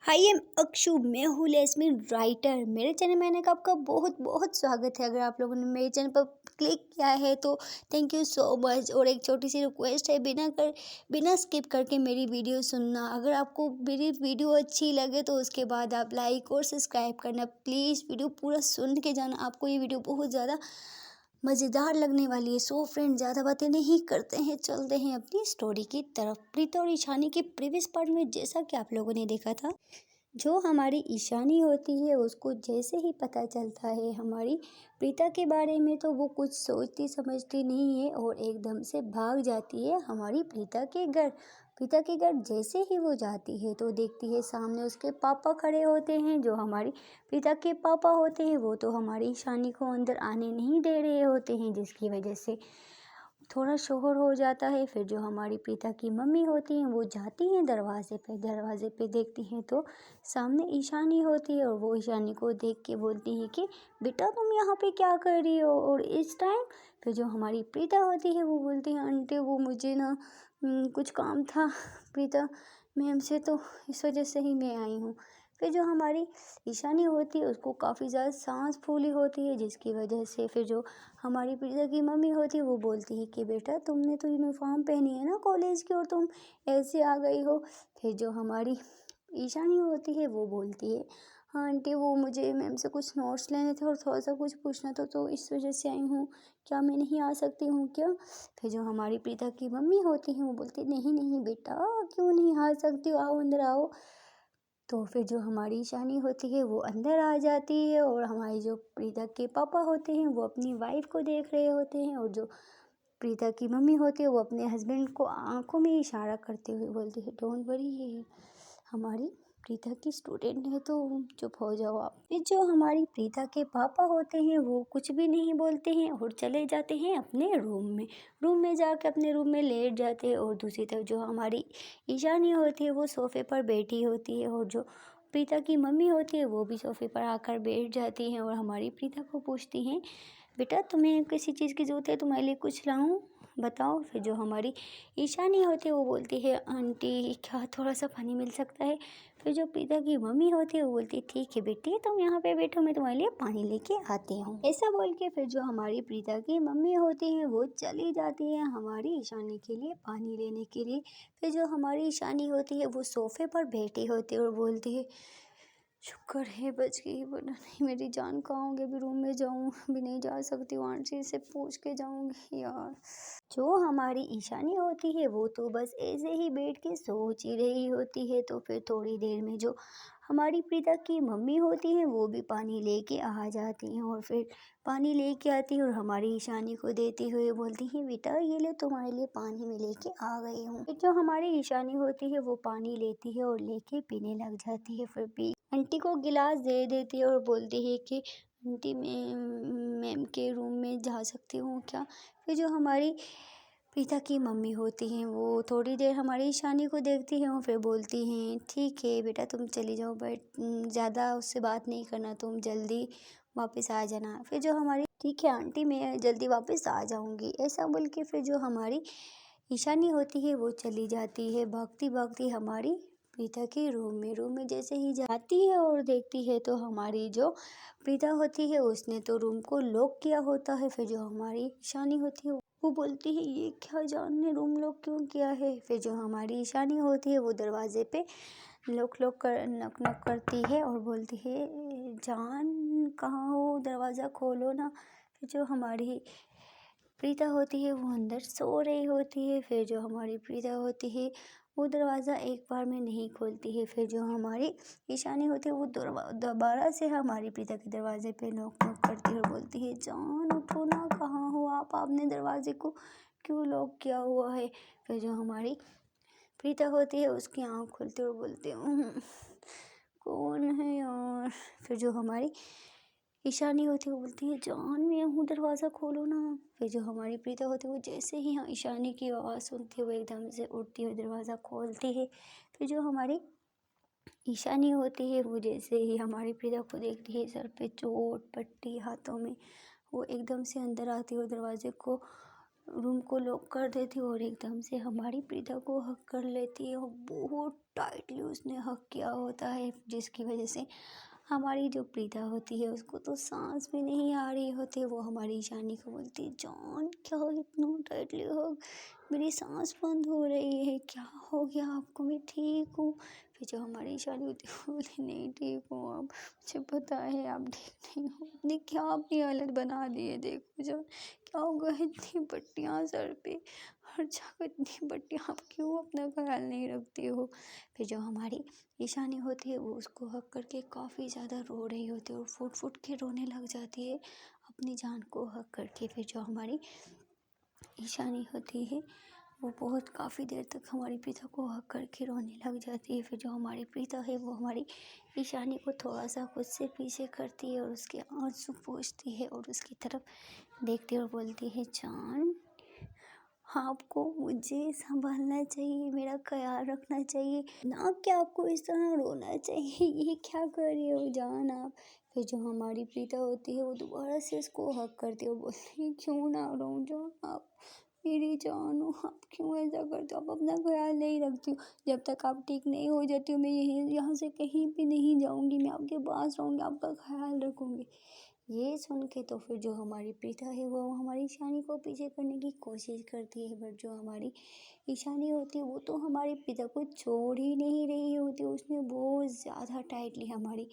हाय M Akshu, मैं हूँ लेस्मिन writer. मेरे चैनल में आने का आपका बहुत बहुत स्वागत है। अगर आप लोगों ने मेरे चैनल पर क्लिक किया है तो थैंक यू सो मच। और एक छोटी सी रिक्वेस्ट है, बिना स्किप करके मेरी वीडियो सुनना। अगर आपको मेरी वीडियो अच्छी लगे तो उसके बाद आप लाइक और सब्सक्राइब करना प्लीज़। वीडियो पूरा सुन के जाना, आपको ये वीडियो बहुत ज़्यादा मज़ेदार लगने वाली है। सो फ्रेंड, ज़्यादा बातें नहीं करते हैं, चलते हैं अपनी स्टोरी की तरफ। प्रीता और ईशानी के प्रीवियस पार्ट में जैसा कि आप लोगों ने देखा था, जो हमारी ईशानी होती है उसको जैसे ही पता चलता है हमारी प्रीता के बारे में, तो वो कुछ सोचती समझती नहीं है और एकदम से भाग जाती है हमारी प्रीता के घर। प्रीता के घर जैसे ही वो जाती है तो देखती है सामने उसके पापा खड़े होते हैं। जो हमारी प्रीता के पापा होते हैं वो तो हमारी ईशानी को अंदर आने नहीं दे रहे होते हैं, जिसकी वजह से थोड़ा शोर हो जाता है। फिर जो हमारी प्रीता की मम्मी होती हैं वो जाती हैं दरवाजे पे देखती हैं तो सामने ईशानी होती है और वो ईशानी को देख के बोलती है कि बेटा तुम यहाँ पे क्या कर रही हो और इस टाइम। फिर जो हमारी प्रीता होती है वो बोलती है आंटी वो मुझे ना कुछ काम था प्रीता मैम से, तो इस वजह से ही मैं आई हूँ। फिर जो हमारी ईशानी होती है उसको काफ़ी ज़्यादा सांस फूली होती है, जिसकी वजह से फिर जो हमारी प्रीता की मम्मी होती है वो बोलती है कि बेटा तुमने तो यूनिफॉर्म पहनी है ना कॉलेज की और तुम ऐसे आ गई हो। फिर जो हमारी ईशानी होती है वो बोलती है हाँ आंटी वो मुझे मैम से कुछ नोट्स लेने थे और थोड़ा सा कुछ पूछना था तो इस वजह से आई हूँ, क्या मैं नहीं आ सकती हूँ क्या। फिर जो हमारी प्रीता की मम्मी होती है वो बोलती नहीं नहीं बेटा क्यों नहीं आ सकती हो, आओ अंदर आओ। तो फिर जो हमारी ईशानी होती है वो अंदर आ जाती है और हमारी जो प्रीता के पापा होते हैं वो अपनी वाइफ को देख रहे होते हैं और जो प्रीता की मम्मी होती है वो अपने हस्बैंड को आंखों में इशारा करते हुए बोलती है डोंट वरी, ये हमारी प्रीता की स्टूडेंट है तो चुप हो जाओ आप। फिर जो हमारी प्रीता के पापा होते हैं वो कुछ भी नहीं बोलते हैं और चले जाते हैं अपने रूम में जाके अपने रूम में लेट जाते हैं। और दूसरी तरफ जो हमारी ईशानी होती है वो सोफ़े पर बैठी होती है और जो प्रीता की मम्मी होती है वो भी सोफ़े पर आकर बैठ जाती हैं और हमारी प्रीता को पूछती हैं बेटा तुम्हें किसी चीज़ की ज़रूरत है, तुम्हारे लिए कुछ लाऊं बताओ। फिर जो हमारी ईशानी होती है वो बोलती है आंटी क्या थोड़ा सा पानी मिल सकता है। फिर जो प्रीता की मम्मी होती है वो बोलती है ठीक है बेटी तुम यहाँ पे बैठो, मैं तुम्हारे लिए पानी लेके आती हूँ। ऐसा बोल के फिर जो हमारी प्रीता की मम्मी होती है वो चली जाती है हमारी ईशानी के लिए पानी लेने के लिए। फिर जो हमारी ईशानी होती है वो सोफ़े पर बैठी होती है और बोलती है शुक्र है बच गई, वरना नहीं मेरी जान कहाँ होगी। अभी रूम में जाऊँ भी नहीं जा सकती हूँ, आंटी से पूछ के जाऊँगी यार। जो हमारी ईशानी होती है वो तो बस ऐसे ही बैठ के सोच ही रही होती है। तो फिर थोड़ी देर में जो हमारी प्रीता की मम्मी होती है वो भी पानी लेके आ जाती हैं और फिर पानी लेके आती है और हमारी ईशानी को देती हुए बोलती है बेटा ये ले तुम्हारे लिए पानी में लेके आ गई हूँ। फिर जो हमारी ईशानी होती है वो पानी लेती है और लेके पीने लग जाती है। फिर पी आंटी को गिलास दे देती है और बोलती है कि आंटी मैं मैम के रूम में जा सकती हूँ क्या। फिर जो हमारी प्रीता की मम्मी होती हैं वो थोड़ी देर हमारी ईशानी को देखती हैं और फिर बोलती हैं ठीक है बेटा तुम चली जाओ, बट ज़्यादा उससे बात नहीं करना, तुम जल्दी वापस आ जाना। फिर जो हमारी ठीक है आंटी मैं जल्दी वापस आ जाऊँगी, ऐसा बोल के फिर जो हमारी ईशानी होती है वो चली जाती है भागती भागती हमारी प्रीता के रूम में जैसे ही जाती है और देखती है तो हमारी जो प्रीता होती है उसने तो रूम को लॉक किया होता है। फिर जो हमारी ईशानी होती है वो बोलती है ये क्या जान ने रूम लॉक क्यों किया है। फिर जो हमारी ईशानी होती है वो दरवाजे पे नक नक करती है और बोलती है जान कहाँ हो, दरवाज़ा खोलो ना। फिर जो हमारी प्रीता होती है वो अंदर सो रही होती है। फिर जो हमारी प्रीता होती है वो दरवाज़ा एक बार में नहीं खोलती है। फिर जो हमारी ईशानी होती है वो दोबारा से हमारी प्रीता के दरवाजे पे नॉक नॉक करती है और बोलती है जान उठो ना, कहाँ हो आप, आपने दरवाजे को क्यों लॉक किया हुआ है। फिर जो हमारी प्रीता होती है उसकी आँख खुलती है और बोलती है कौन है यार। फिर जो हमारी ईशानी होती है वो बोलती है जान मैं हूँ, दरवाज़ा खोलो ना। फिर जो हमारी प्रीता होती है वो जैसे ही हाँ ईशानी की आवाज़ सुनती है वो एकदम से उठती है, दरवाज़ा खोलती है। फिर जो हमारी ईशानी होती है वो जैसे ही हमारी प्रीता को देखती है सर पे चोट पट्टी हाथों में, वो एकदम से अंदर आती है और दरवाजे को रूम को लॉक कर देती है और एकदम से हमारी प्रीता को हक कर लेती है और बहुत टाइटली उसने हक किया होता है, जिसकी वजह से हमारी जो प्रीता होती है उसको तो सांस भी नहीं आ रही होती। वो हमारी ईशानी को बोलती है, जान क्या इतना टाइटली हक, मेरी सांस बंद हो रही है, क्या हो गया आपको, मैं ठीक हूँ। फिर जो हमारी ईशानी होती है वो बोलती, नहीं ठीक हूँ आप, मुझे पता है आप ठीक नहीं हो, आपने क्या अपनी हालत बना दी है, देखो जान क्या होगा, इतनी पट्टियाँ सर पे, हर जगह इतनी पट्टियाँ, आप क्यों अपना ख्याल नहीं रखती हो। फिर जो हमारी ईशानी होती है वो उसको हक करके काफ़ी ज़्यादा रो रही होती है और फुट फुट के रोने लग जाती है अपनी जान को हक करके। फिर जो हमारी ईशानी होती है वो बहुत काफ़ी देर तक हमारी प्रीता को हक करके रोने लग जाती है। फिर जो हमारी प्रीता है वो हमारी ईशानी को थोड़ा सा खुद से पीछे करती है और उसके आंसू पोंछती है और उसकी तरफ देखती है और बोलती है, जान आपको मुझे संभालना चाहिए, मेरा ख्याल रखना चाहिए ना कि आपको इस तरह रोना चाहिए, ये क्या कर रही हो जान आप। फिर जो हमारी प्रीता होती है वो दोबारा से उसको हक करती है और बोलती है, क्यों ना रो जान, आप मेरी जान हो, आप क्यों ऐसा करते हो, आप अपना ख्याल नहीं रखती हो, जब तक आप ठीक नहीं हो जाती हो मैं यहीं यहाँ से कहीं भी नहीं जाऊँगी, मैं आपके पास रहूँगी, आपका ख्याल रखूँगी। ये सुन के तो फिर जो हमारी प्रीता है वो हमारी ईशानी को पीछे करने की कोशिश करती है, बट जो हमारी ईशानी होती है वो तो हमारी प्रीता को छोड़ ही नहीं रही होती, उसने बहुत ज़्यादा टाइटली हमारी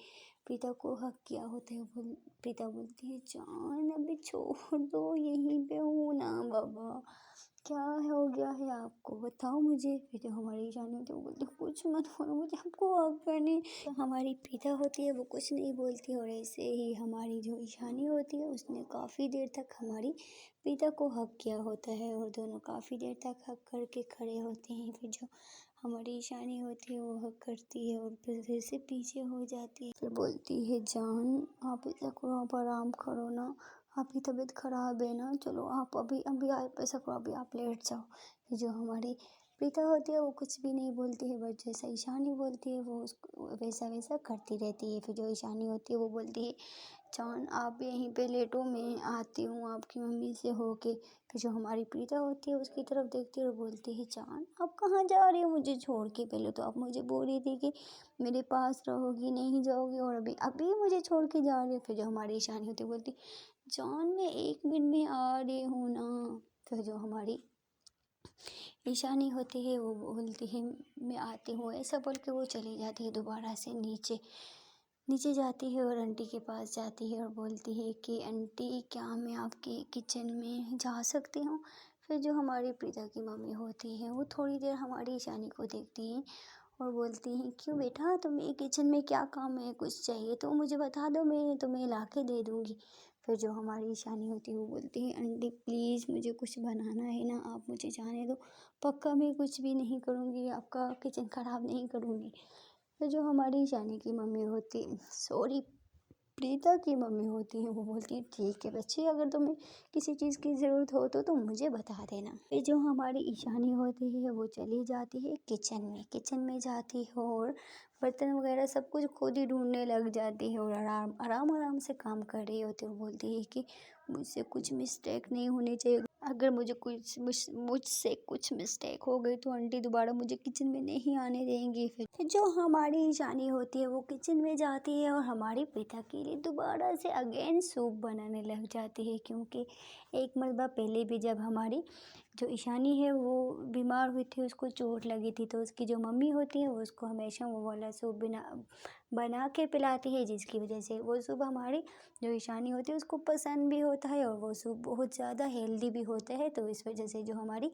प्रीता को हक किया होता है। प्रीता बोलती है, जान अभी छोड़ दो, यहीं पे हूँ ना बाबा, क्या हो गया है आपको बताओ मुझे। फिर जो हमारी ईशानी होती है वो बोलती है, कुछ मत बोलो, मुझे आपको हक करने। तो हमारी प्रीता होती है वो कुछ नहीं बोलती और ऐसे ही हमारी जो ईशानी होती है उसने काफ़ी देर तक हमारी प्रीता को हक किया होता है और दोनों काफ़ी देर तक हक करके खड़े होते हैं। फिर जो हमारी ईशानी होती है वो हक करती है और फिर से पीछे हो जाती है। फिर बोलती है, जान आप ऐसा करो, आप आराम करो ना, आपकी तबीयत ख़राब है ना, चलो आप अभी अभी आप ऐसा करो, अभी आप लेट जाओ। फिर जो हमारी प्रीता होती है वो कुछ भी नहीं बोलती है, बट जैसा ईशानी बोलती है वो उसको वैसा वैसा करती रहती है। फिर जो ईशानी होती है वो बोलती है, जान आप यहीं पे लेटो, मैं आती हूँ आपकी मम्मी से होके। फिर जो हमारी प्रीता होती है उसकी तरफ देखती है और बोलती है, जान आप कहाँ जा रही हो मुझे छोड़ के, पहले तो आप मुझे बोल रही थी कि मेरे पास रहोगी नहीं जाओगी और अभी अभी मुझे छोड़ के जा रही हो। फिर जो हमारी ईशानी होती है बोलती, जान मैं 1 मिनट में आ रही हूँ ना। फिर जो हमारी ईशानी होती है वो बोलती है, मैं आती हूँ, ऐसा बोल के वो चली जाती है दोबारा से नीचे। नीचे जाती है और आंटी के पास जाती है और बोलती है कि आंटी क्या मैं आपके किचन में जा सकती हूँ। फिर जो हमारी प्रीता की मम्मी होती है वो थोड़ी देर हमारी ईशानी को देखती हैं और बोलती हैं, क्यों बेटा तुम्हें किचन में क्या काम है, कुछ चाहिए तो मुझे बता दो, मैं तुम्हें ला के दे दूँगी। फिर जो हमारी ईशानी होती है वो बोलती है, आंटी प्लीज़ मुझे कुछ बनाना है ना, आप मुझे जाने दो, पक्का मैं कुछ भी नहीं करूँगी, आपका किचन ख़राब नहीं करूँगी। तो जो हमारी ईशानी की मम्मी होती, सॉरी प्रीता की मम्मी होती है वो बोलती है, ठीक है बच्चे, अगर तुम्हें किसी चीज़ की ज़रूरत हो तो तुम मुझे बता देना। फिर जो हमारी ईशानी होती है वो चली जाती है किचन में जाती है और बर्तन वगैरह सब कुछ खुद ही ढूंढने लग जाती है और आराम आराम आराम से काम कर रही होती है। वो बोलती है कि मुझसे कुछ मिस्टेक नहीं होनी चाहिए, अगर मुझसे कुछ मिस्टेक हो गई तो आंटी दोबारा मुझे किचन में नहीं आने देंगी। फिर जो हमारी ईशानी होती है वो किचन में जाती है और हमारी प्रीता के लिए दोबारा से अगेन सूप बनाने लग जाती है, क्योंकि एक मरतबा पहले भी जब हमारी जो ईशानी है वो बीमार हुई थी, उसको चोट लगी थी, तो उसकी जो मम्मी होती है वो उसको हमेशा वो वाला सूप बना के पिलाती है, जिसकी वजह से वो सूप हमारी जो ईशानी होती है उसको पसंद भी होता है और वो सूप बहुत ज़्यादा हेल्दी भी होता है। तो इस वजह से जो हमारी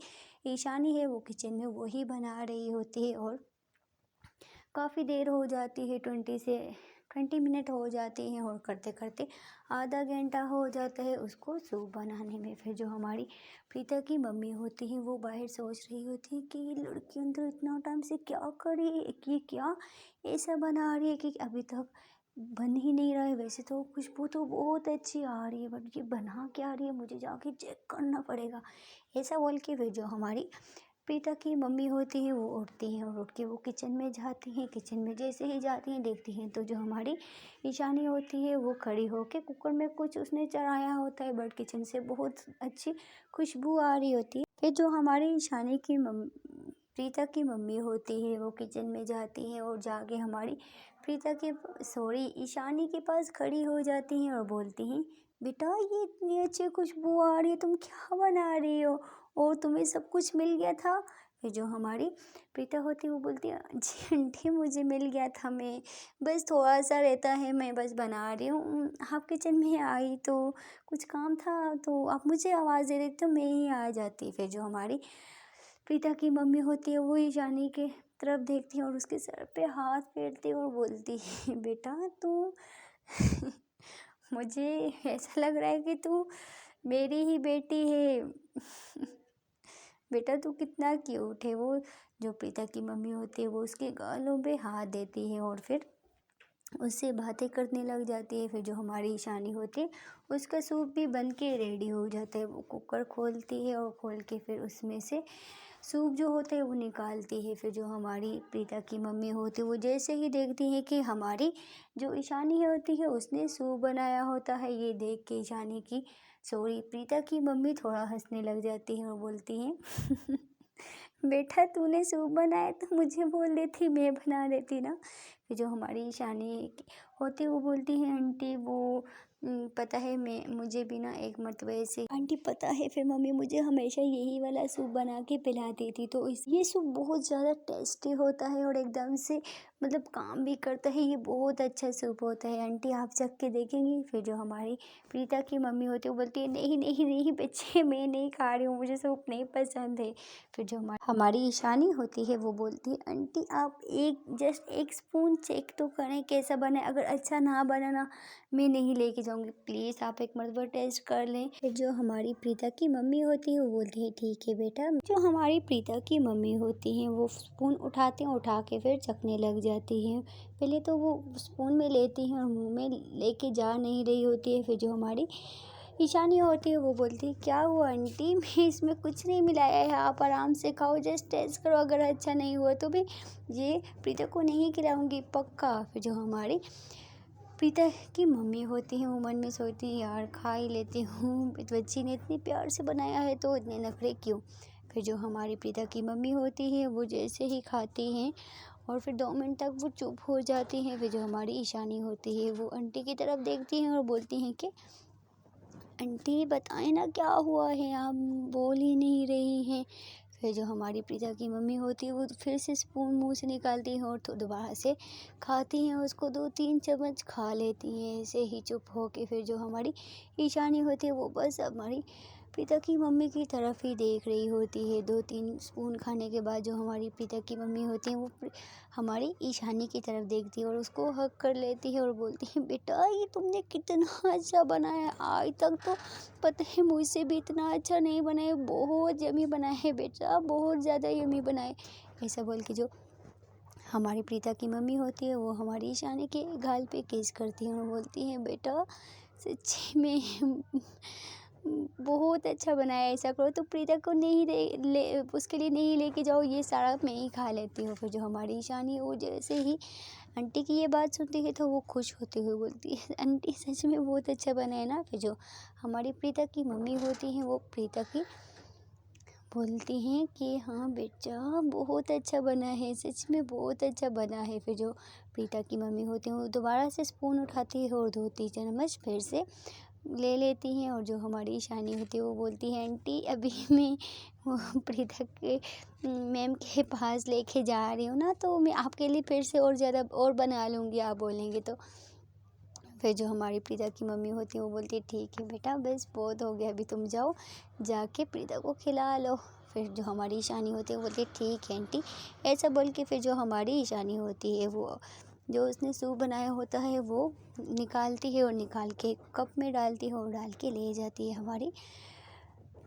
ईशानी है वो किचन में वही बना रही होती है और काफ़ी देर हो जाती है, 20 मिनट हो जाती हैं और करते करते आधा घंटा हो जाता है उसको सूप बनाने में। फिर जो हमारी प्रीता की मम्मी होती है वो बाहर सोच रही होती है कि ये लड़की अंदर इतना टाइम से क्या कर रही है, कि क्या ऐसा बना रही है कि अभी तक बन ही नहीं रहा है। वैसे तो खुशबू तो बहुत अच्छी आ रही है, बट ये बना क्या रही है, मुझे जाके चेक करना पड़ेगा, ऐसा बोल के फिर जो हमारी प्रीता की मम्मी होती है वो उठती हैं और उठ के वो किचन में जाती हैं। किचन में जैसे ही जाती हैं देखती हैं तो जो हमारी ईशानी होती है वो खड़ी होके कुकर में कुछ उसने चढ़ाया होता है, बट किचन से बहुत अच्छी खुशबू आ रही होती है। फिर जो हमारी ईशानी की प्रीता की मम्मी होती है वो किचन में जाती है और जाके हमारी ईशानी के पास खड़ी हो जाती हैं और बोलती हैं, बेटा ये इतनी अच्छी खुशबू आ रही है, तुम क्या बना रही हो और तुम्हें सब कुछ मिल गया था? फिर जो हमारी प्रीता होती है वो बोलती है, जी आंटी मुझे मिल गया था, मैं बस थोड़ा सा रहता है, मैं बस बना रही हूँ। आप किचन में आई तो कुछ काम था तो आप मुझे आवाज़ दे देती तो मैं ही आ जाती। फिर जो हमारी प्रीता की मम्मी होती है वो ईशानी के तरफ देखती है और उसके सर पे हाथ फेरती है और बोलती है, बेटा तू मुझे ऐसा लग रहा है कि तू मेरी ही बेटी है। बेटा तू कितना क्यूट है। वो जो प्रीता की मम्मी होती है वो उसके गालों पे हाथ देती है और फिर उससे बातें करने लग जाती है। फिर जो हमारी ईशानी होती है उसका सूप भी बन के रेडी हो जाता है। वो कुकर खोलती है और खोल के फिर उसमें से सूप जो होता है वो निकालती है। फिर जो हमारी प्रीता की मम्मी होती है वो जैसे ही देखती है कि हमारी जो ईशानी होती है उसने सूप बनाया होता है, ये देख के ईशानी की प्रीता की मम्मी थोड़ा हंसने लग जाती है और बोलती हैं, बेटा तूने सूप बनाया तो मुझे बोल देती, मैं बना देती ना। फिर जो हमारी ईशानी होती है वो बोलती है, आंटी वो पता है मुझे भी ना एक मरतबा ऐसे आंटी पता है फिर मम्मी मुझे हमेशा यही वाला सूप बना के पिलाती थी, तो ये सूप बहुत ज़्यादा टेस्टी होता है और एकदम से मतलब काम भी करता है, ये बहुत अच्छा सूप होता है आंटी आप चख के देखेंगी। फिर जो हमारी प्रीता की मम्मी होती है वो बोलती है, नहीं नहीं नहीं बच्चे मैं नहीं खा रही हूँ, मुझे सूप नहीं पसंद है। फिर जो हमारी ईशानी होती है वो बोलती है, आंटी आप जस्ट एक स्पून चेक तो करें कैसा बना है, अगर अच्छा ना बना ना मैं नहीं लेके जाऊँगी, प्लीज़ आप एक मरतबा टेस्ट कर लें। फिर जो हमारी प्रीता की मम्मी होती है वो बोलती है, ठीक है बेटा। जो हमारी प्रीता की मम्मी होती हैं वो स्पून उठाते हैं, उठा के फिर चखने लग जाती हैं। पहले तो वो स्पून में लेती हैं और मुंह में लेके जा नहीं रही होती है। फिर जो हमारी ईशानी होती है वो बोलती है, क्या हुआ आंटी मैं इसमें कुछ नहीं मिलाया है, आप आराम से खाओ, जस्ट टेस्ट करो, अगर अच्छा नहीं हुआ तो भी ये प्रीता को नहीं खिलाऊंगी पक्का। फिर जो हमारी प्रीता की मम्मी होती हैं वो मन में सोचती है, यार खा ही लेती हूँ, बच्ची ने इतनी प्यार से बनाया है तो इतने नखरे क्यों। फिर जो हमारी प्रीता की मम्मी होती है वो जैसे ही खाती हैं और फिर 2 मिनट तक वो चुप हो जाती हैं। फिर जो हमारी ईशानी होती है वो आंटी की तरफ देखती हैं और बोलती हैं कि आंटी बताएं ना क्या हुआ है, आप बोल ही नहीं रही हैं। फिर जो हमारी प्रीता की मम्मी होती है वो फिर से स्पून मुंह से निकालती हैं और तो दोबारा से खाती हैं, उसको 2-3 चम्मच खा लेती हैं ऐसे ही चुप हो के। फिर जो हमारी ईशानी होती है वो बस हमारी प्रीता की मम्मी की तरफ ही देख रही होती है। 2-3 स्पून खाने के बाद जो हमारी प्रीता की मम्मी होती हैं वो हमारी ईशानी की तरफ देखती है और उसको हग कर लेती है और बोलती है, बेटा ये तुमने कितना अच्छा बनाया, आज तक तो पता है मुझसे भी इतना अच्छा नहीं बनाया, बहुत यमी बनाया है बेटा, बहुत ज़्यादा यमी बनाए। ऐसा बोल के जो हमारी प्रीता की मम्मी होती है वो हमारी ईशानी के गाल पे किस करती है और बोलती है, बेटा सच्ची में बहुत अच्छा बनाया, ऐसा करो तो प्रीता को नहीं उसके लिए नहीं लेके जाओ, ये सारा मैं ही खा लेती हूँ। फिर जो हमारी ईशानी है वो जैसे ही आंटी की ये बात सुनती है तो वो खुश होते हुए बोलती है, आंटी सच में बहुत अच्छा बना है ना। फिर जो हमारी प्रीता की मम्मी होती हैं वो प्रीता की बोलती हैं कि हाँ बेटा बहुत अच्छा बना है, सच में बहुत अच्छा बना है। फिर जो प्रीता की मम्मी होती हैं वो दोबारा से स्पून उठाती है और 2-3 चम्मच फिर से ले लेती हैं और जो हमारी ईशानी होती है वो बोलती है, आंटी अभी मैं वो प्रीता के मैम के पास लेके जा रही हूँ ना, तो मैं आपके लिए फिर से और ज़्यादा और बना लूँगी आप बोलेंगे तो। फिर जो हमारी प्रीता की मम्मी होती है वो बोलती है, ठीक है बेटा बस बहुत हो गया, अभी तुम जाओ जाके प्रीता को खिला लो। फिर जो हमारी ईशानी होती है वो बोलती है, ठीक है आंटी। ऐसा बोल के फिर जो हमारी ईशानी होती है वो जो उसने सूप बनाया होता है वो निकालती है और निकाल के कप में डालती है और डाल के ले जाती है हमारी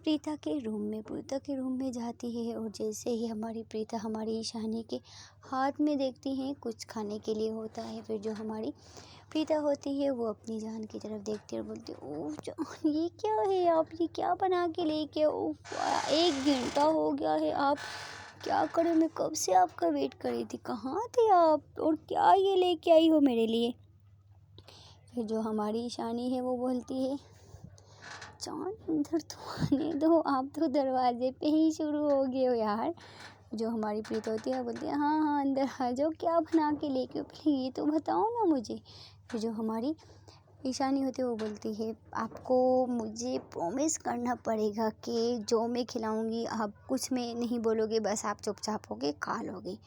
प्रीता के रूम में जाती है और जैसे ही हमारी प्रीता हमारी ईशानी के हाथ में देखती हैं कुछ खाने के लिए होता है। फिर जो हमारी प्रीता होती है वो अपनी जान की तरफ देखती है और बोलती है, ओह जान ये क्या है, आप ये क्या बना के लेके, ओह 1 घंटा हो गया है, आप क्या करें, मैं कब से आपका वेट कर रही थी, कहाँ थे आप और क्या ये लेके आई हो मेरे लिए। फिर जो हमारी ईशानी है वो बोलती है, जान अंदर तो आने दो, आप तो दरवाजे पे ही शुरू हो गए हो यार। जो हमारी प्रीता होती है बोलती है, हाँ हाँ अंदर आ जाओ, क्या बना के लेके हो, पहले ये तो बताओ ना मुझे। फिर जो हमारी ईशानी होती है वो बोलती है, आपको मुझे प्रॉमिस करना पड़ेगा कि जो मैं खिलाऊंगी आप कुछ में नहीं बोलोगे, बस आप चुपचाप होके खा लोगे।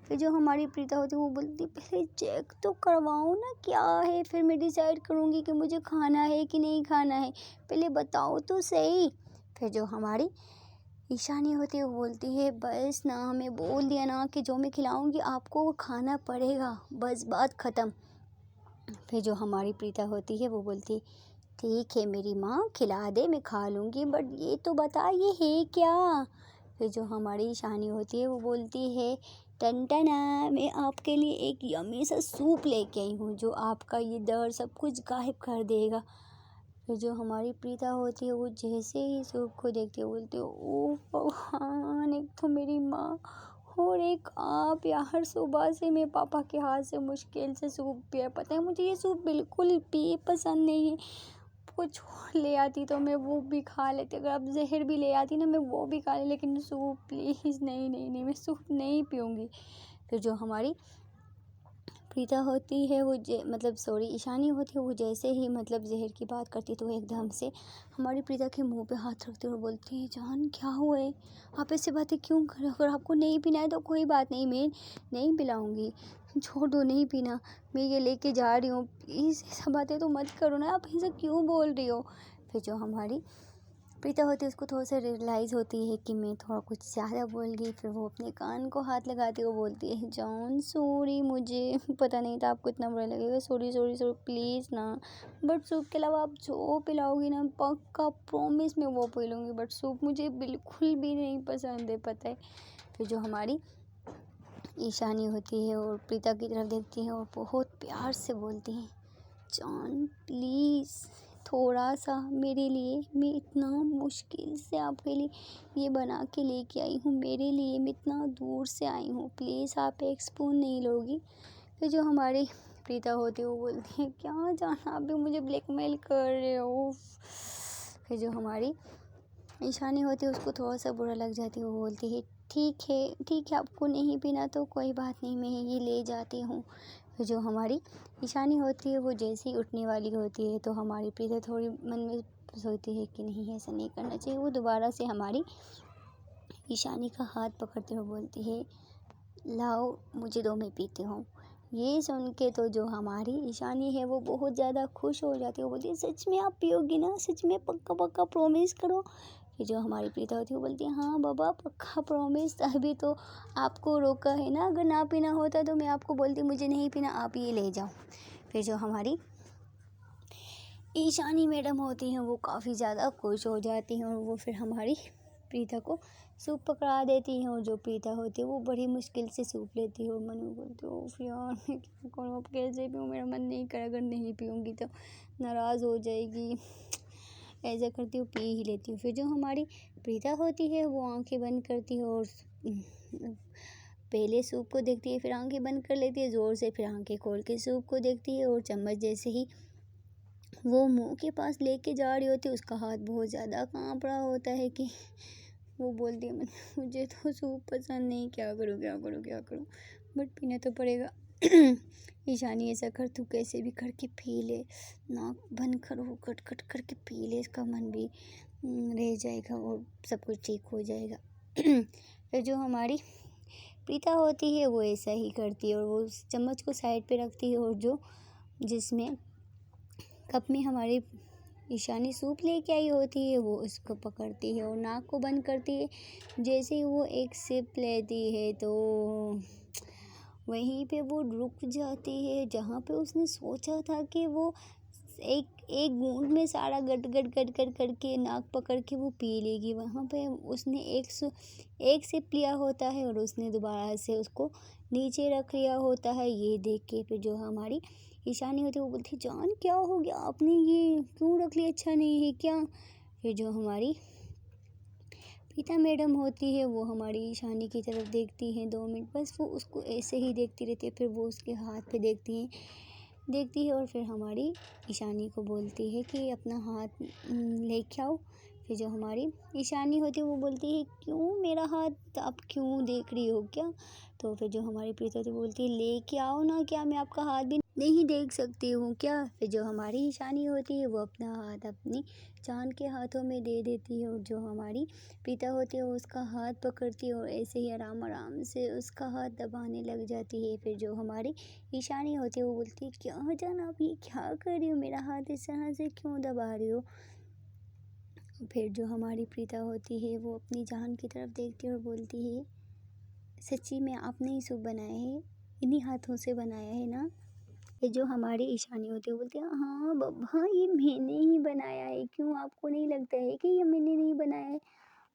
फिर जो हमारी प्रीता होती है वो बोलती है, पहले चेक तो करवाओ ना क्या है, फिर मैं डिसाइड करूँगी कि मुझे खाना है कि नहीं खाना है, पहले बताओ तो सही। फिर जो हमारी ईशानी होती है वो बोलती है, बस ना हमें बोल दिया ना कि जो मैं खिलाऊंगी आपको वो खाना पड़ेगा, बस बात ख़त्म। फिर जो हमारी प्रीता होती है वो बोलती, ठीक है मेरी माँ खिला दे, मैं खा लूँगी, बट ये तो बता ये है क्या। फिर जो हमारी ईशानी होती है वो बोलती है, टन मैं आपके लिए एक यम्मी सा सूप लेके आई हूँ जो आपका ये दर्द सब कुछ गायब कर देगा। फिर जो हमारी प्रीता होती है वो जैसे ही सूप को देखती है बोलती है, ओह भगवान, एक तो मेरी माँ और एक आप यार, सुबह से मैं पापा के हाथ से मुश्किल से सूप पिया, पता है मुझे ये सूप बिल्कुल भी पसंद नहीं है। कुछ और ले आती तो मैं वो भी खा लेती, अगर आप जहर भी ले आती ना मैं वो भी खा ली, लेकिन सूप प्लीज़ नहीं नहीं नहीं, मैं सूप नहीं पीऊँगी। फिर जो हमारी प्रीता होती है वो मतलब सॉरी ईशानी होती है वो जैसे ही मतलब जहर की बात करती तो एकदम से हमारी प्रीता के मुंह पे हाथ रखती है और बोलती है, जान क्या हुआ है, आप ऐसे बातें क्यों कर रहे हो, अगर आपको नहीं पीना है तो कोई बात नहीं, मैं नहीं पिलाऊंगी, छोड़ दो, नहीं पीना, मैं ये लेके जा रही हूँ, प्लीज़ ऐसा बातें तो मत करो ना, आप ऐसा क्यों बोल रही हो। फिर जो हमारी प्रीता होती है उसको थोड़ा सा रियलाइज़ होती है कि मैं थोड़ा कुछ ज़्यादा बोल गई। फिर वो अपने कान को हाथ लगाती हुए बोलती है, जॉन सॉरी, मुझे पता नहीं था आपको इतना बुरा लगेगा, सॉरी सॉरी सॉरी प्लीज़ ना, बट सूप के अलावा आप जो पिलाओगी ना पक्का प्रॉमिस मैं वो पी लूँगी, बट सूप मुझे बिल्कुल भी नहीं पसंद है, पता है। फिर जो हमारी ईशानी होती है और प्रीता की तरफ देखती है और बहुत प्यार से बोलती है, जॉन प्लीज़ थोड़ा सा मेरे लिए, मैं इतना मुश्किल से आपके लिए ये बना के लेके आई हूँ, मेरे लिए मैं इतना दूर से आई हूँ, प्लीज़ आप एक स्पून नहीं लोगी। फिर जो हमारी प्रीता होती है वो बोलती है, क्या जाना आप भी मुझे ब्लैकमेल कर रहे हो। फिर जो हमारी ईशानी होती है उसको थोड़ा सा बुरा लग जाती है, वो बोलती है, ठीक है आपको नहीं पीना तो कोई बात नहीं, मैं ये ले जाती हूँ। फिर जो हमारी ईशानी होती है वो जैसे ही उठने वाली होती है तो हमारी प्रीता थोड़ी मन में सोचती है कि नहीं ऐसा नहीं करना चाहिए, वो दोबारा से हमारी ईशानी का हाथ पकड़ते हुए बोलती है, लाओ मुझे दो, मैं पीती हूँ। ये सुन के तो जो हमारी ईशानी है वो बहुत ज़्यादा खुश हो जाती है, वो बोलती है, सच में आप पियोगी ना, सच में पक्का पक्का प्रॉमिस करो। फिर जो हमारी प्रीता होती है वो बोलती है, हाँ बाबा पक्का प्रॉमिस, तभी तो आपको रोका है ना, अगर ना पीना होता तो मैं आपको बोलती मुझे नहीं पीना, आप ये ले जाओ। फिर जो हमारी ईशानी मैडम होती हैं वो काफ़ी ज़्यादा खुश हो जाती हैं और वो फिर हमारी प्रीता को सूप पकड़ा देती हैं और जो प्रीता होती है वो बड़ी मुश्किल से सूप लेती है और मन में बोलती है, ओह यार मैं क्या करूँ, अब कैसे पीऊँ, मेरा मन नहीं कर, अगर नहीं पीऊँगी तो नाराज़ हो जाएगी, ऐसा करती हूँ पी ही लेती हूँ। फिर जो हमारी प्रीता होती है वो आंखें बंद करती है और पहले सूप को देखती है, फिर आंखें बंद कर लेती है ज़ोर से, फिर आंखें खोल के सूप को देखती है और चम्मच जैसे ही वो मुंह के पास लेके जा रही होती है उसका हाथ बहुत ज़्यादा कांप रहा होता है कि वो बोलती है, मुझे तो सूप पसंद नहीं, क्या करूँ क्या करूँ क्या करूँ, बट पीना तो पड़ेगा। ईशानी ऐसा कर, तू कैसे भी करके पी ले, नाक बंद कर, वो कट कट करके पी ले, इसका मन भी रह जाएगा और सब कुछ ठीक हो जाएगा। फिर जो हमारी प्रीता होती है वो ऐसा ही करती है और वो उस चम्मच को साइड पे रखती है और जो जिसमें कप में हमारी ईशानी सूप लेके आई होती है वो उसको पकड़ती है और नाक को बंद करती है। जैसे ही वो एक सिप लेती है तो वहीं पे वो रुक जाती है जहाँ पे उसने सोचा था कि वो एक एक घूंट में सारा गट गट गट गट करके नाक पकड़ के वो पी लेगी। वहाँ पे उसने एक सिप लिया होता है और उसने दोबारा से उसको नीचे रख लिया होता है। ये देख के फिर जो हमारी ईशानी होती है वो बोलती है, जान क्या हो गया, आपने ये क्यों रख लिया, अच्छा नहीं है क्या? फिर जो हमारी प्रीता मैडम होती है वो हमारी ईशानी की तरफ देखती हैं 2 मिनट, बस वो उसको ऐसे ही देखती रहती है। फिर वो उसके हाथ पे देखती है और फिर हमारी ईशानी को बोलती है कि अपना हाथ लेके आओ। फिर जो हमारी ईशानी होती है वो बोलती है, क्यों मेरा हाथ आप क्यों देख रही हो क्या? तो फिर जो हमारी प्रीता होती है वो बोलती है, लेके आओ ना, क्या मैं आपका हाथ भी नहीं देख सकती हूँ क्या? फिर जो हमारी ईशानी होती है वो अपना हाथ अपनी जान के हाथों में दे देती है और जो हमारी प्रीता होती है वो उसका हाथ पकड़ती है और ऐसे ही आराम आराम से उसका हाथ दबाने लग जाती है। फिर जो हमारी ईशानी होती है वो बोलती है, क्या जान आप ये क्या कर रही हो, मेरा हाथ इस तरह से क्यों दबा रही हो? फिर जो हमारी प्रीता होती है वो अपनी जान की तरफ देखती है और बोलती है, सच्ची में आपने ही सूप बनाया है, इन्हीं हाथों से बनाया है ना? ये जो हमारी ईशानी होती है वो बोलती है, हाँ हाँ ये मैंने ही बनाया है, क्यों आपको नहीं लगता है कि ये मैंने नहीं बनाया है?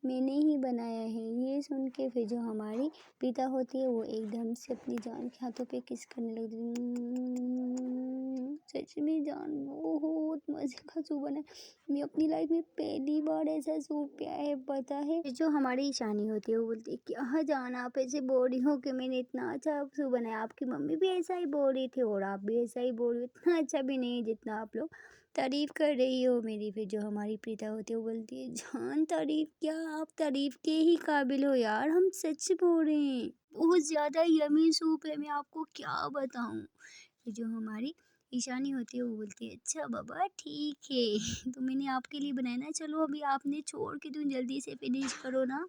मैंने ही बनाया है। ये सुन के फिर जो हमारी प्रीता होती है वो एकदम से अपनी जान के हाथों पे किस करने लगती है। सच में जान बहुत मजे का सूप बना है। मैं अपनी लाइफ में पहली बार ऐसा सूप पिया है, पता है। फिर जो हमारी ईशानी होती है वो बोलती है, क्या जान आप ऐसे बोल रही हो कि मैंने इतना अच्छा सूप बनाया, आपकी मम्मी भी ऐसा ही बोल रही थी और आप भी ऐसा ही बोल रहे हो, इतना अच्छा भी नहीं है जितना आप लोग तारीफ कर रही हो मेरी। फिर जो हमारी प्रीता होती है वो बोलती है, जान तारीफ क्या, आप तारीफ के ही काबिल हो यार, हम सच बोल रहे हैं, बहुत ज्यादा यमी सूप है, मैं आपको क्या बताऊं। फिर जो हमारी ईशानी होती है वो बोलती है, अच्छा बाबा ठीक है तो मैंने आपके लिए बनाया ना, चलो अभी आपने छोड़ के तुम जल्दी से फिनिश करो ना।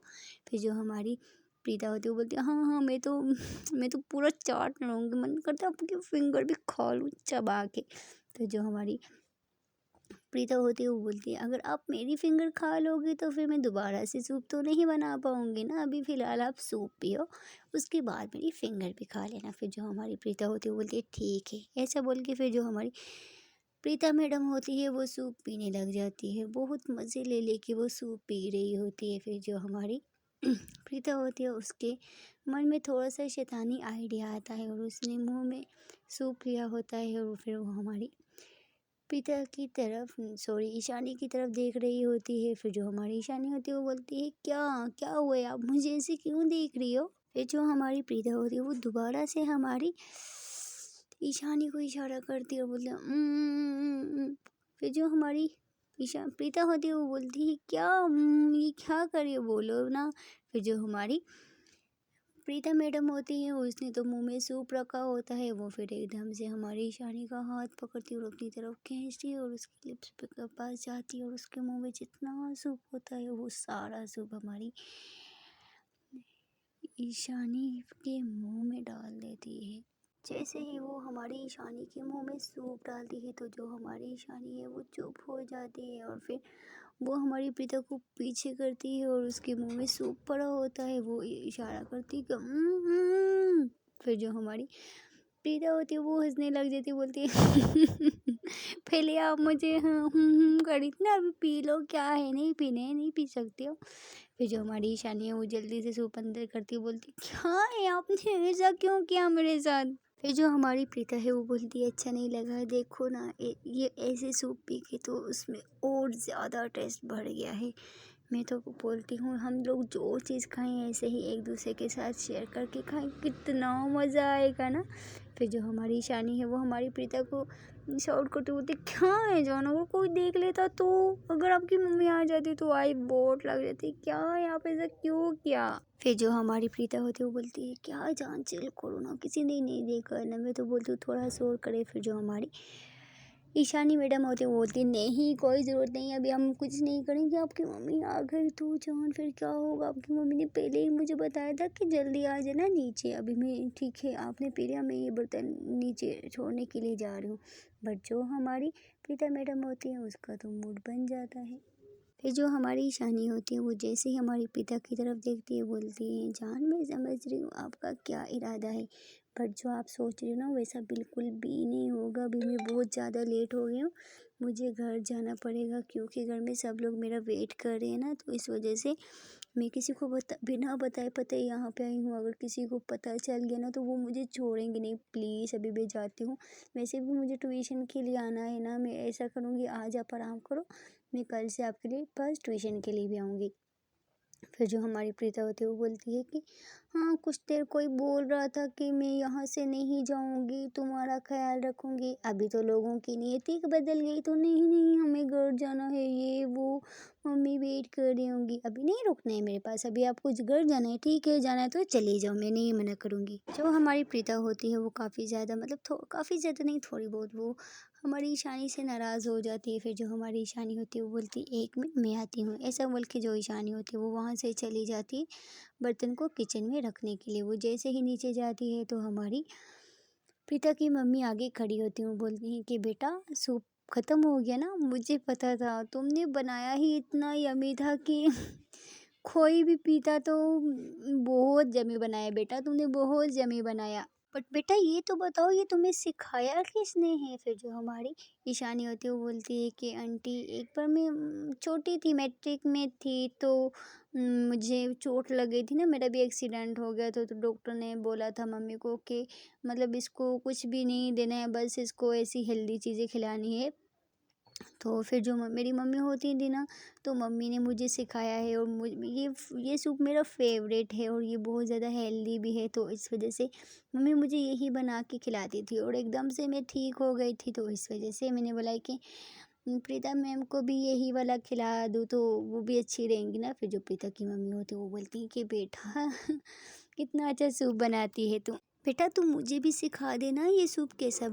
फिर जो हमारी प्रीता होती है वो बोलती है, हाँ हाँ मैं तो पूरा चाट लूँगी, मन करता है आपके फिंगर भी खा लूँ चबा के। तो जो हमारी प्रीता होती है वो बोलती है, अगर आप मेरी फिंगर खा लोगे तो फिर मैं दोबारा से सूप तो नहीं बना पाऊंगी ना, अभी फ़िलहाल आप सूप पियो, उसके बाद मेरी फिंगर भी खा लेना। फिर जो हमारी प्रीता होती है वो बोलती है, ठीक है। ऐसा बोल के फिर जो हमारी प्रीता मैडम होती है वो सूप पीने लग जाती है, बहुत मज़े ले लेके वो सूप पी रही होती है। फिर जो हमारी प्रीता होती है उसके मन में थोड़ा सा शैतानी आइडिया आता है और उसने मुंह में सूप लिया होता है और फिर वो हमारी पिता की तरफ सॉरी ईशानी की तरफ देख रही होती है। फिर जो हमारी ईशानी होती है वो बोलती है, क्या क्या हुआ है, आप मुझे ऐसे क्यों देख रही हो? फिर जो हमारी प्रीता होती है वो दोबारा से हमारी ईशानी को इशारा करती है और बोलती है, फिर जो हमारी ईशा प्रीता होती है वो बोलती है, क्या ये क्या कर रही हो, बोलो ना। फिर जो हमारी प्रीता मैडम होती हैं उसने तो मुंह में सूप रखा होता है, वो फिर एकदम से हमारी ईशानी का हाथ पकड़ती है और अपनी तरफ खींचती है और उसकी लिप्स पे पास जाती है और उसके मुंह में जितना सूप होता है वो सारा सूप हमारी ईशानी के मुंह में डाल देती है। जैसे ही वो हमारी ईशानी के मुंह में सूप डालती है तो जो हमारी ईशानी है वो चुप हो जाती है और फिर वो हमारी प्रीता को पीछे करती है और उसके मुंह में सूप पड़ा होता है, वो इशारा करती है कि फिर जो हमारी प्रीता होती है वो हंसने लग जाती है, बोलती है पहले आप मुझे करी थी ना, अभी पी लो, क्या है नहीं पीने, नहीं पी सकते हो। फिर जो हमारी ईशानी है वो जल्दी से सूप अंदर करती है, बोलती है, क्या है आपने ऐसा क्यों किया मेरे साथ? फिर जो हमारी प्रीता है वो बोलती है, अच्छा नहीं लगा, देखो ना ये ऐसे सूप पी के तो उसमें और ज़्यादा टेस्ट बढ़ गया है। मैं तो बोलती हूँ हम लोग जो चीज़ खाएं ऐसे ही एक दूसरे के साथ शेयर करके खाएं, कितना मज़ा आएगा ना। फिर जो हमारी ईशानी है वो हमारी प्रीता को शाउट करते बोलती, क्या है जान, अगर कोई देख लेता तो, अगर आपकी मम्मी आ जाती तो आई बोट लग जाती, क्या है आप ऐसा क्यों किया? फिर जो हमारी प्रीता होती है वो बोलती है, क्या जान चिल करो ना, किसी ने नहीं देखा है ना, मैं तो बोलती हूँ थोड़ा शोर करे। फिर जो हमारी ईशानी मैडम होती है वो बोलती है, नहीं कोई ज़रूरत नहीं है, अभी हम कुछ नहीं करेंगे, आपकी मम्मी आ गई तो जान फिर क्या होगा, आपकी मम्मी ने पहले ही मुझे बताया था कि जल्दी आ जाना नीचे, अभी मैं ठीक है आपने पी लिया, मैं ये बर्तन नीचे छोड़ने के लिए जा रही हूँ। बट जो हमारी प्रीता मैडम होती है उसका तो मूड बन जाता है। फिर जो हमारी ईशानी होती है वो जैसे ही हमारी पिता की तरफ देखती है बोलती है, जान मैं समझ रही हूँ आपका क्या इरादा है, पर जो आप सोच रही हो ना वैसा बिल्कुल भी नहीं होगा। अभी मैं बहुत ज़्यादा लेट हो गई हूँ, मुझे घर जाना पड़ेगा क्योंकि घर में सब लोग मेरा वेट कर रहे हैं ना, तो इस वजह से मैं किसी को बिना बताए पता ही यहाँ पे आई हूँ। अगर किसी को पता चल गया ना तो वो मुझे छोड़ेंगे नहीं। प्लीज़ अभी मैं जाती हूँ। वैसे भी मुझे ट्यूशन के लिए आना है ना, मैं ऐसा करूँगी आज आप आराम करो, मैं कल से आपके लिए बस ट्यूशन के लिए भी आऊँगी। फिर जो हमारी प्रीता होती है वो बोलती है कि हाँ, कुछ देर कोई बोल रहा था कि मैं यहाँ से नहीं जाऊँगी, तुम्हारा ख्याल रखूँगी। अभी तो लोगों की नियति बदल गई, तो नहीं नहीं हमें घर जाना है, ये वो मम्मी वेट कर रही होंगी। अभी नहीं रुकना है मेरे पास, अभी आपको घर जाना है, ठीक है जाना है तो चले जाओ, मैं नहीं मना करूँगी। जो हमारी प्रीता होती है वो काफ़ी ज़्यादा मतलब काफ़ी ज़्यादा नहीं, थोड़ी बहुत वो हमारी ईशानी से नाराज़ हो जाती है। फिर जो हमारी ईशानी होती है वो बोलती है 1 मिनट मैं आती हूँ, ऐसा बोल के जो ईशानी होती है वो वहाँ से चली जाती है बर्तन को किचन में रखने के लिए। वो जैसे ही नीचे जाती है तो हमारी प्रीता की मम्मी आगे खड़ी होती हैं, वो बोलती हैं कि बेटा सूप ख़त्म हो गया ना, मुझे पता था तुमने बनाया ही इतना यम्मी था कि कोई भी पीता तो। बहुत यम्मी बनाया बेटा तुमने, बहुत यम्मी बनाया। बट बेटा ये तो बताओ ये तुम्हें सिखाया किसने है? फिर जो हमारी ईशानी होती है वो बोलती है कि आंटी एक बार मैं छोटी थी, मैट्रिक में थी तो मुझे चोट लग गई थी ना, मेरा भी एक्सीडेंट हो गया था, तो डॉक्टर ने बोला था मम्मी को कि मतलब इसको कुछ भी नहीं देना है, बस इसको ऐसी हेल्दी चीज़ें खिलानी है। तो फिर जो मेरी मम्मी होती थी ना, तो मम्मी ने मुझे सिखाया है और ये सूप मेरा फेवरेट है और ये बहुत ज़्यादा हेल्दी भी है, तो इस वजह से मम्मी मुझे यही बना के खिलाती थी और एकदम से मैं ठीक हो गई थी, तो इस वजह से मैंने बोला कि प्रीता मैम को भी यही वाला खिला दूँ तो वो भी अच्छी रहेंगी ना। फिर जो प्रीता की मम्मी होती है वो बोलती है कि बेटा कितना अच्छा सूप बनाती है तू, बेटा तू मुझे भी सिखा देना ये सूप कैसे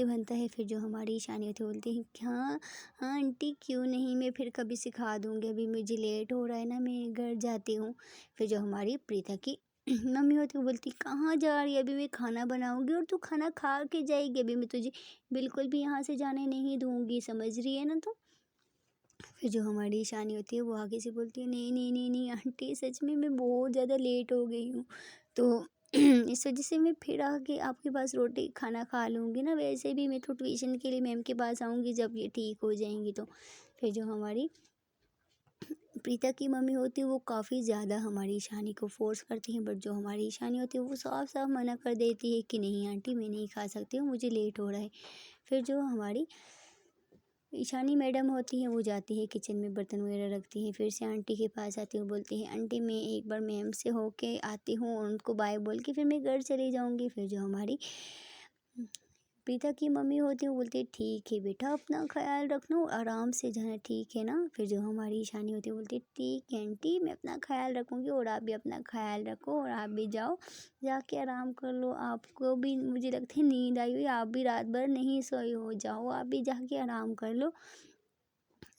बनता है। फिर जो हमारी ईशानी होती है बोलती है कि हाँ हाँ आंटी क्यों नहीं, मैं फिर कभी सिखा दूँगी, अभी मुझे लेट हो रहा है ना, मैं घर जाती हूँ। फिर जो हमारी प्रीता की मम्मी होती है वो बोलती कहाँ जा रही है, अभी मैं खाना बनाऊँगी और तू खाना खा के जाएगी, अभी मैं तुझे बिल्कुल भी यहाँ से जाने नहीं दूँगी, समझ रही है ना तू। फिर जो हमारी ईशानी होती है वो आगे से बोलती है नहीं नहीं नहीं नहीं आंटी सच में मैं बहुत ज़्यादा लेट हो गई हूँ, तो इस वजह से मैं फिर आके आपके पास रोटी खाना खा लूँगी ना, वैसे भी मैं तो ट्यूशन के लिए मैम के पास आऊँगी जब ये ठीक हो जाएंगी तो। फिर जो हमारी प्रीता की मम्मी होती है वो काफ़ी ज़्यादा हमारी ईशानी को फ़ोर्स करती हैं, बट जो हमारी ईशानी होती है वो साफ साफ मना कर देती है कि नहीं आंटी मैं नहीं खा सकती हूँ, मुझे लेट हो रहा है। फिर जो हमारी ईशानी मैडम होती हैं वो जाती है किचन में बर्तन वगैरह रखती है, फिर से आंटी के पास आती है, वो बोलती है आंटी मैं एक बार मैम से होके आती हूँ और उनको बाय बोल के फिर मैं घर चली जाऊँगी। फिर जो हमारी प्रीता की मम्मी होती है वो बोलती है ठीक है बेटा अपना ख्याल रखना और आराम से जाना, ठीक है ना। फिर जो हमारी ईशानी होती है बोलती है ठीक है आंटी मैं अपना ख्याल रखूँगी और आप भी अपना ख्याल रखो और आप भी जाओ जाके आराम कर लो, आपको भी मुझे लगता है नींद आई हुई, आप भी रात भर नहीं सोए हो, जाओ आप भी जाके आराम कर लो,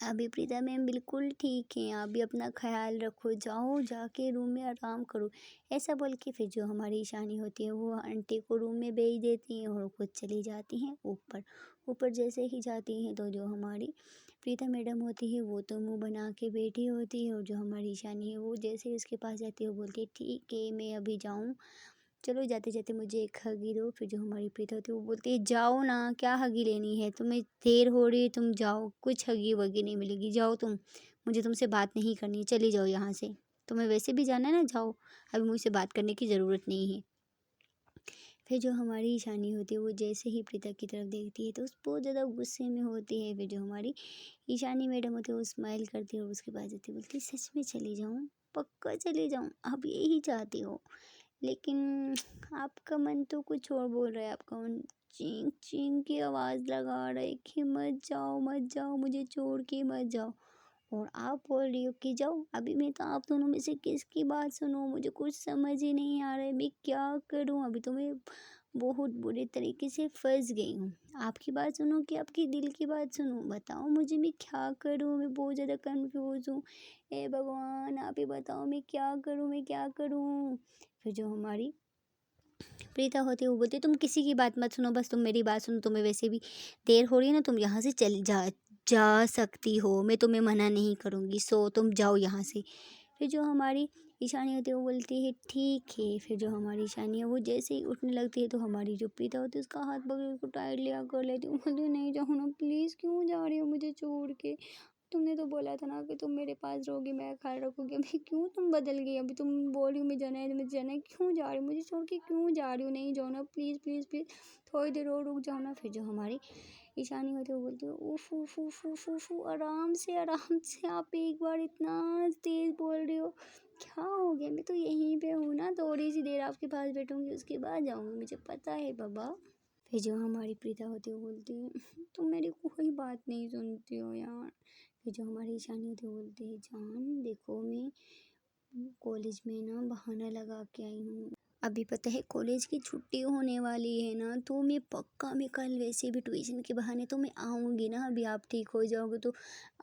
अभी प्रीता मैम बिल्कुल ठीक हैं, आप भी अपना ख़्याल रखो, जाओ जाके रूम में आराम करो। ऐसा बोल के फिर जो हमारी ईशानी होती है वो आंटी को रूम में भेज देती हैं और खुद चली जाती हैं ऊपर। ऊपर जैसे ही जाती हैं तो जो हमारी प्रीता मैडम होती है वो तो मुँह बना के बैठी होती है और जो हमारी ईशानी है वो जैसे ही उसके पास जाती है वो बोलती है ठीक है मैं अभी जाऊँ, चलो जाते जाते मुझे एक हगी दो। फिर जो हमारी प्रीता होती है वो बोलती है जाओ ना, क्या हगी लेनी है, तुम्हें देर हो रही है तुम जाओ, कुछ हगी वगी नहीं मिलेगी, जाओ तुम, मुझे तुमसे बात नहीं करनी, चली जाओ यहाँ से, तुम्हें वैसे भी जाना है ना जाओ, अभी मुझसे बात करने की ज़रूरत नहीं है। फिर जो हमारी ईशानी होती है वो जैसे ही प्रीता की तरफ देखती है तो उस बहुत ज़्यादा गुस्से में होती है। फिर जो हमारी ईशानी मैडम होती है वो स्माइल करती है और उसके बाद जाती है बोलती है सच में चली जाऊँ, पक्का चली जाऊँ, आप यही चाहती हो, लेकिन आपका मन तो कुछ और बोल रहा है, आपका मन चीं चीं की आवाज़ लगा रहा है कि मत जाओ मुझे छोड़ के मत जाओ, और आप बोल रही हो कि जाओ, अभी मैं तो आप दोनों में से किसकी बात सुनूं, मुझे कुछ समझ ही नहीं आ रहा है मैं क्या करूं, अभी तो मैं बहुत बुरे तरीके से फंस गई हूँ, आपकी बात सुनूं कि आपकी दिल की बात सुनूं, बताओ मुझे मैं क्या करूं, मैं बहुत ज़्यादा कंफ्यूज हूँ, हे भगवान आप ही बताओ मैं क्या करूं, मैं क्या करूं। फिर जो हमारी प्रीता होती है वो बोलती है तुम किसी की बात मत सुनो, बस तुम मेरी बात सुनो, तुम्हें वैसे भी देर हो रही है ना, तुम यहाँ से चल जा सकती हो, मैं तुम्हें मना नहीं करूँगी, सो तुम जाओ यहाँ से। फिर जो हमारी ईशानी होती है वो बोलती है ठीक है। फिर जो हमारी ईशानी है वो जैसे ही उठने लगती है तो हमारी जो प्रीता होती है उसका हाथ पकड़ के उसको टाइट लिया कर लेती हूँ। बोलती हूँ नहीं जाओ ना प्लीज़, क्यों जा रही हो मुझे छोड़ के? तुमने तो बोला था ना कि तुम मेरे पास रहोगी, मैं ख्याल रखूँगी। अभी क्यों तुम बदल गई? अभी तुम बोल रही हो मुझे जाना है, मुझे जाना है, क्यों जा रही हो? मुझे छोड़ के क्यों जा रही हो? नहीं जाओ ना प्लीज़, प्लीज़, प्लीज़, थोड़ी देर और रुक जाओ ना। फिर जो हमारी ईशानी होती है वो बोलती है उफ़ उफ़ उफ़ उफ़ उफ़, आराम से आप एक बार इतना तेज़ बोल रही हो। क्या हो गया? मैं तो यहीं पे हूँ ना, थोड़ी सी देर आपके पास बैठूँगी उसके बाद जाऊँगी, मुझे पता है बाबा। फिर जो हमारी प्रीता होती है वो बोलती है तुम मेरी कोई बात नहीं सुनती हो यार। फिर जो हमारी ईशानी होती है वो बोलती है जान देखो, मैं कॉलेज में ना बहाना लगा के आई हूँ। अभी पता है कॉलेज की छुट्टी होने वाली है ना, तो मैं कल वैसे भी ट्यूशन के बहाने तो मैं आऊँगी ना। अभी आप ठीक हो जाओगे तो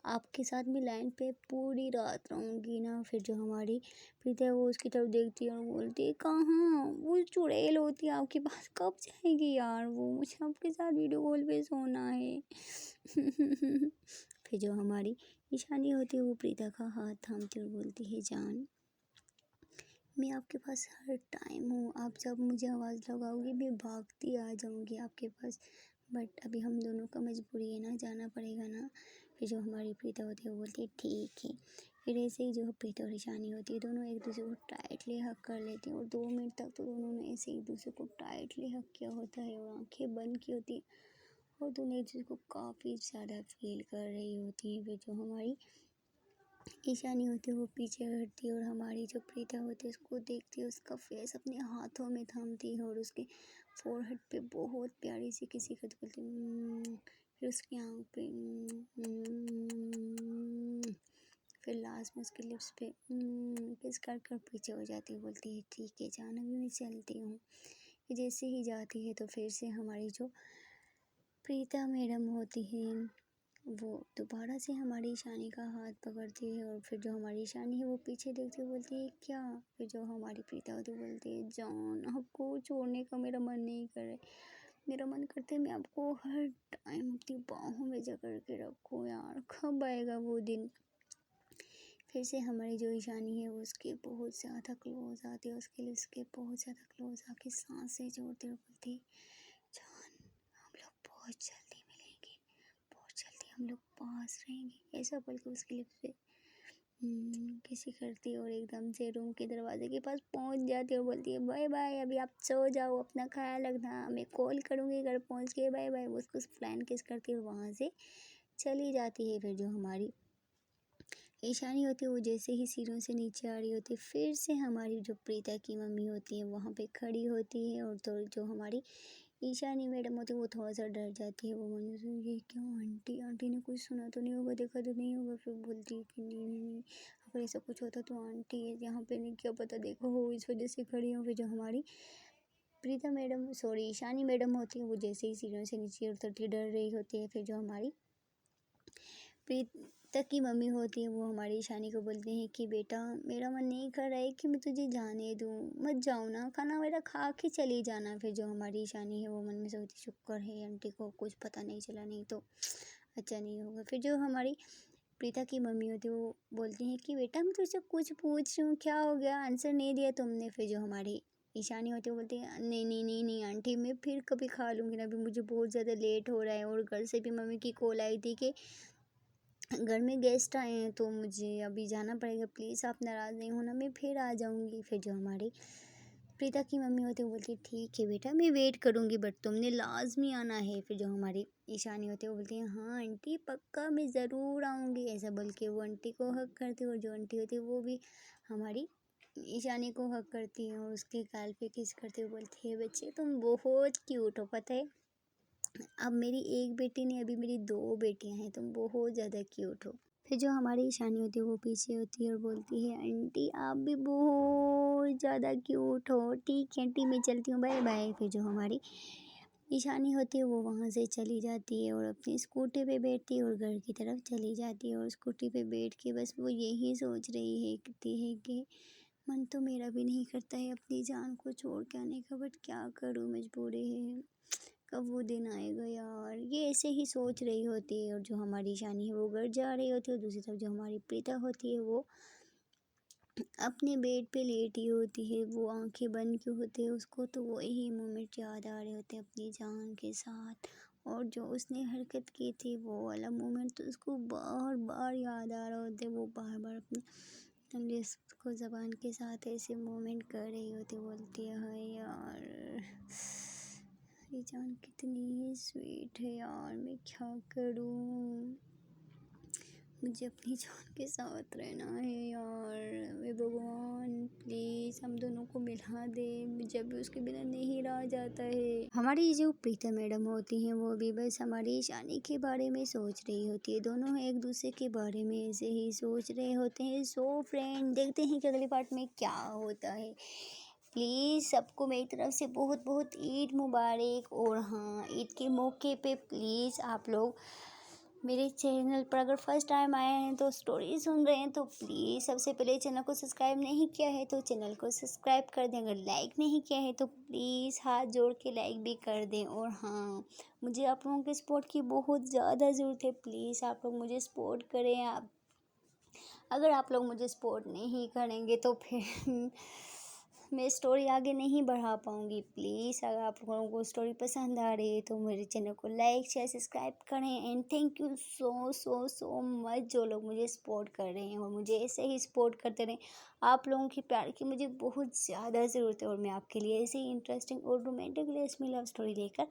आपके साथ मैं लाइन पे पूरी रात रहूँगी ना। फिर जो हमारी प्रीता है वो उसकी तरफ देखती है और बोलती है कहाँ वो चुड़ैल होती है आपके पास कब जाएगी यार वो, मुझे आपके साथ वीडियो कॉल पे सोना है। फिर जो हमारी ईशानी होती है वो प्रीता का हाथ थामती और बोलती है जान मैं आपके पास हर टाइम हूँ, आप जब मुझे आवाज़ लगाओगी मैं भागती आ जाऊँगी आपके पास। बट अभी हम दोनों का मजबूरी है ना, जाना पड़ेगा ना। फिर जो हमारी प्रीता होती है वो बोलती है ठीक है। फिर ऐसे ही जो प्रीता और ईशानी होती है दोनों एक दूसरे को टाइटली हक कर लेती हैं और 2 मिनट तक तो दोनों ने ऐसे एक दूसरे को टाइटली हक किया होता है और आंखें बंद की होती है और दोनों एक दूसरे को काफ़ी ज़्यादा फील कर रही होती है। फिर जो हमारी ईशानी होती है वो पीछे हटती है और हमारी जो प्रीता होती है उसको देखती है, उसका फेस अपने हाथों में थामती है और उसके फोरहेड पे बहुत प्यारी सी किसी करती बोलती है फिर उसकी आँख पे फिर लास्ट में उसके लिप्स पे किस कर कर पीछे हो जाती है। बोलती है ठीक है जान अभी मैं चलती हूँ। फिर जैसे ही जाती है तो फिर से हमारी जो प्रीता मैडम होती हैं वो दोबारा से हमारी ईशानी का हाथ पकड़ती है और फिर जो हमारी ईशानी है वो पीछे देखती हुई बोलती है क्या? फिर जो हमारी प्रीता होती है बोलती है जान आपको छोड़ने का मेरा मन नहीं कर रहा है, मेरा मन करता है मैं आपको हर टाइम अपनी बाहों में जकड़ के रखूँ यार, कब आएगा वो दिन? फिर से हमारी जो ईशानी है वो उसके बहुत ज़्यादा क्लोज आती है, उसके लिए उसके बहुत ज़्यादा क्लोज आके सांसें जोड़ती है और बोलती है जान हम लोग बहुत जल्दी मिलेंगे, बहुत जल्दी हम लोग पास रहेंगे, ऐसा बोल के उसके लिप्स पे किसी करती है और एकदम से रूम के दरवाजे के पास पहुंच जाती है और बोलती है बाय बाय अभी आप सो जाओ, अपना ख्याल रखना, मैं कॉल करूँगी घर पहुंच के, बाय बाय। वो उसको फ्लाइन किस करती है और वहाँ से चली जाती है। फिर जो हमारी ईशानी होती है वो जैसे ही सीढ़ियों से नीचे आ रही होती है फिर से हमारी जो प्रीता की मम्मी होती है वहाँ पे खड़ी होती है और तो जो हमारी ईशानी मैडम होती है वो थोड़ा सा डर जाती है। वो मन में सोचती है, ये क्यों आंटी आंटी ने कुछ सुना तो नहीं होगा, देखा तो नहीं होगा? फिर बोलती है कि नहीं नहीं नहीं, अगर ऐसा कुछ होता तो आंटी है यहाँ पे नहीं, क्या पता देखो हो इस वजह से खड़ी हो। फिर जो हमारी Preeta madam sorry Ishani madam होती है वो जैसे ही सीढ़ियों से नीचे उतरती डर रही होती है। फिर जो हमारी प्रीता की मम्मी होती है वो हमारी ईशानी को बोलती हैं कि बेटा मेरा मन नहीं कर रहा है कि मैं तुझे जाने दूँ, मत जाओ ना, खाना वगैरह खा के चली जाना। फिर जो हमारी ईशानी है वो मन में सोचती शुक्र है आंटी को कुछ पता नहीं चला, नहीं तो अच्छा नहीं होगा। फिर जो हमारी प्रीता की मम्मी होती है वो बोलती हैं कि बेटा मैं तुझसे कुछ पूछ रही हूँ, क्या हो गया, आंसर नहीं दिया तुमने? फिर जो हमारी ईशानी होती है वो बोलती है नहीं नहीं नहीं नहीं आंटी मैं फिर कभी खा लूँगी ना, अभी मुझे बहुत ज़्यादा लेट हो रहा है और घर से भी मम्मी की कॉल आई थी कि घर में गेस्ट आए हैं तो मुझे अभी जाना पड़ेगा, प्लीज़ आप नाराज़ नहीं होना, मैं फिर आ जाऊँगी। फिर जो हमारी प्रीता की मम्मी होती है वो बोलती है ठीक है बेटा मैं वेट करूँगी बट तुमने लाजमी आना है। फिर जो हमारी ईशानी होती है वो बोलती है हाँ आंटी पक्का मैं ज़रूर आऊँगी, ऐसा बोल के वो आंटी को हक करती है और जो आंटी होती है वो भी हमारी ईशानी को हक करती है और उसके गाल पे किस करती है, बोलती है बच्चे तुम बहुत क्यूट हो, पता है अब मेरी एक बेटी नहीं अभी मेरी 2 बेटियां हैं, तुम बहुत ज़्यादा क्यूट हो। फिर जो हमारी ईशानी होती है वो पीछे होती है और बोलती है आंटी आप भी बहुत ज़्यादा क्यूट हो, ठीक है आंटी मैं चलती हूँ बाय बाय। फिर जो हमारी ईशानी होती है वो वहाँ से चली जाती है और अपनी स्कूटी पे बैठती है और घर की तरफ चली जाती है और स्कूटी पे बैठ के बस वो यही सोच रही है कहती है कि मन तो मेरा भी नहीं करता है अपनी जान को छोड़ के आने का, बट क्या करूँ मजबूरी है, कब वो दिन आएगा यार। ये ऐसे ही सोच रही होती है और जो हमारी ईशानी है वो घर जा रही होती है और दूसरी तरफ जो हमारी प्रीता होती है वो अपने बेड पे लेटी होती है, वो आंखें बंद क्यों होती है उसको, तो वही मोमेंट याद आ रहे होते हैं अपनी जान के साथ। और जो उसने हरकत की थी वो वाला मोमेंट तो उसको बार बार याद आ रहा होता है, वो बार बार अपनी लिप्स को ज़बान के साथ ऐसे मोमेंट कर रही होती, बोलती है "हाय यार, ये जान कितनी ही स्वीट है यार, मैं क्या करूँ, मुझे अपनी जान के साथ रहना है यार, हे भगवान प्लीज़ हम दोनों को मिला दे, जब भी उसके बिना नहीं रहा जाता है"। हमारी जो प्रीता मैडम होती हैं वो भी बस हमारी शादी के बारे में सोच रही होती है, दोनों एक दूसरे के बारे में ऐसे ही सोच रहे होते हैं। सो फ्रेंड, देखते हैं कि अगले पार्ट में क्या होता है। प्लीज़ सबको मेरी तरफ से बहुत बहुत ईद मुबारक। और हाँ, ईद के मौके पे प्लीज़ आप लोग मेरे चैनल पर अगर फर्स्ट टाइम आए हैं तो स्टोरी सुन रहे हैं तो प्लीज़ सबसे पहले चैनल को सब्सक्राइब नहीं किया है तो चैनल को सब्सक्राइब कर दें। अगर लाइक नहीं किया है तो प्लीज़ हाथ जोड़ के लाइक भी कर दें। और हाँ, मुझे आप लोगों के सपोर्ट की बहुत ज़्यादा ज़रूरत है, प्लीज़ आप लोग मुझे सपोर्ट करें। आप अगर आप लोग मुझे सपोर्ट नहीं करेंगे तो फिर मैं स्टोरी आगे नहीं बढ़ा पाऊँगी। प्लीज़ अगर आप लोगों को स्टोरी पसंद आ रही है तो मेरे चैनल को लाइक शेयर सब्सक्राइब करें। And thank you so so so much जो लोग मुझे सपोर्ट कर रहे हैं और मुझे ऐसे ही सपोर्ट करते रहें। आप लोगों की प्यार की मुझे बहुत ज़्यादा ज़रूरत है और मैं आपके लिए ऐसे ही इंटरेस्टिंग और रोमांटिक लेसमी लव स्टोरी लेकर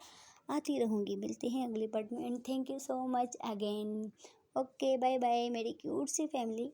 आती रहूँगी। मिलते हैं अगले पार्ट में। And thank you so much again. Okay bye bye मेरी क्यूट सी फैमिली।